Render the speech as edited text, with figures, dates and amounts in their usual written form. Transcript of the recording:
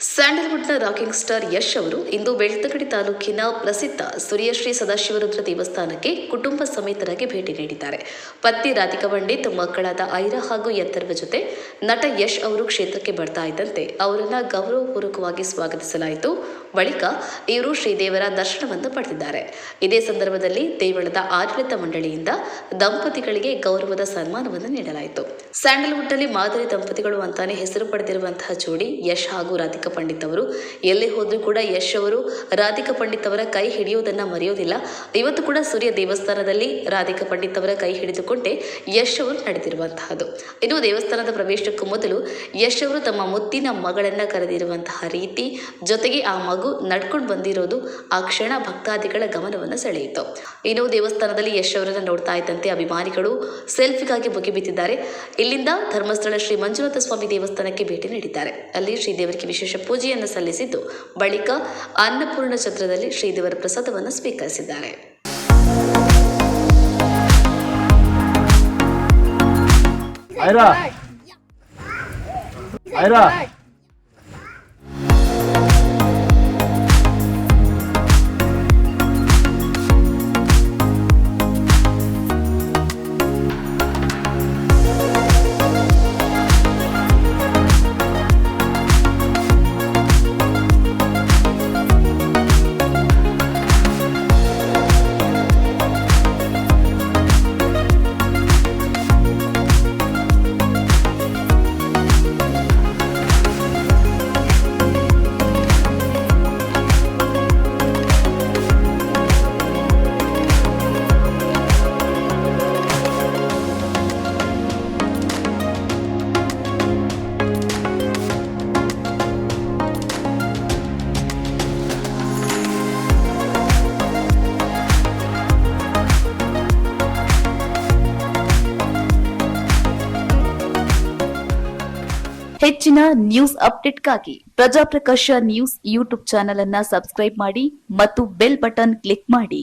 ಸ್ಯಾಂಡಲ್ವುಡ್ನ rocking star Yash ಅವರು ಇಂದು ಬೆಳ್ತಂಗಡಿ ತಾಲೂಕಿನ ಪ್ರಸಿದ್ಧ ಸೂರ್ಯಶ್ರೀ ಸದಾಶಿವರುದ್ರ ದೇವಸ್ಥಾನಕ್ಕೆ ಕುಟುಂಬ ಸಮೇತರಾಗಿ ಭೇಟಿ ನೀಡಿದ್ದಾರೆ. ಪತ್ನಿ ರಾಧಿಕಾ ಪಂಡಿತ್, ಮಕ್ಕಳಾದ ಐರಾ ಹಾಗೂ ಯತ್ತರ್ವ ಜೊತೆ ನಟ ಯಶ್ ಅವರು ಕ್ಷೇತ್ರಕ್ಕೆ ಬರ್ತಾ ಇದ್ದಂತೆ ಅವರನ್ನ ಗೌರವಪೂರ್ವಕವಾಗಿ ಸ್ವಾಗತಿಸಲಾಯಿತು. ಬಳಿಕ ಇವರು ಶ್ರೀದೇವರ ದರ್ಶನವನ್ನು ಪಡೆದಿದ್ದಾರೆ. ಇದೇ ಸಂದರ್ಭದಲ್ಲಿ ದೇವಳದ ಆಡಳಿತ ಮಂಡಳಿಯಿಂದ ದಂಪತಿಗಳಿಗೆ ಗೌರವದ ಸನ್ಮಾನವನ್ನು ನೀಡಲಾಯಿತು. ಸ್ಯಾಂಡಲ್ವುಡ್ನಲ್ಲಿ ಮಾದರಿ ದಂಪತಿಗಳು ಅಂತಾನೆ ಹೆಸರು ಪಡೆದಿರುವಂತಹ ಜೋಡಿ ಯಶ್ ಹಾಗೂ ರಾಧಿಕಾ ಪಂಡಿತ್ ಅವರು ಎಲ್ಲೇ ಹೋದ್ರೂ ಕೂಡ ಯಶ್ ಅವರು ರಾಧಿಕಾ ಪಂಡಿತ್ ಅವರ ಕೈ ಹಿಡಿಯುವುದನ್ನ ಮರೆಯೋದಿಲ್ಲ. ಇವತ್ತು ಕೂಡ ಸೂರ್ಯ ದೇವಸ್ಥಾನದಲ್ಲಿ ರಾಧಿಕಾ ಪಂಡಿತ್ ಅವರ ಕೈ ಹಿಡಿದುಕೊಂಡೇ ಯಶ್ ಅವರು ನಡೆದಿರುವಂತಹದ್ದು. ಇನ್ನು ದೇವಸ್ಥಾನದ ಪ್ರವೇಶಕ್ಕೂ ಮೊದಲು ಯಶ್ ಅವರು ತಮ್ಮ ಮುತ್ತಿನ ಮಗಳನ್ನ ಕರೆದಿರುವಂತಹ ರೀತಿ, ಜೊತೆಗೆ ಆ ಮಗು ನಡ್ಕೊಂಡು ಬಂದಿರೋದು ಆ ಕ್ಷಣ ಭಕ್ತಾದಿಗಳ ಗಮನವನ್ನು ಸೆಳೆಯಿತು. ಇನ್ನು ದೇವಸ್ಥಾನದಲ್ಲಿ ಯಶ್ ಅವರನ್ನ ನೋಡ್ತಾ ಇದ್ದಂತೆ ಅಭಿಮಾನಿಗಳು ಸೆಲ್ಫಿಗಾಗಿ ಮುಗಿಬಿದ್ದಿದ್ದಾರೆ. ಇಲ್ಲಿಂದ ಧರ್ಮಸ್ಥಳ ಶ್ರೀ ಮಂಜುನಾಥ ಸ್ವಾಮಿ ದೇವಸ್ಥಾನಕ್ಕೆ ಭೇಟಿ ನೀಡಿದ್ದಾರೆ. ಅಲ್ಲಿ ಶ್ರೀದೇವರಿಗೆ ವಿಶೇಷ ಪೂಜೆಯನ್ನು ಸಲ್ಲಿಸಿದ್ದು ಬಳಿಕ ಅನ್ನಪೂರ್ಣ ಛತ್ರದಲ್ಲಿ ಶ್ರೀದೇವರ ಪ್ರಸಾದವನ್ನು ಸ್ವೀಕರಿಸಿದ್ದಾರೆ. ಹೆಚ್ಚಿನ news ಅಪ್ಡೇಟ್ಗಾಗಿ Prajaprakash news YouTube channel ಅನ್ನು ಸಬ್ಸ್ಕ್ರೈಬ್ ಮಾಡಿ ಮತ್ತು ಬೆಲ್ ಬಟನ್ ಕ್ಲಿಕ್ ಮಾಡಿ.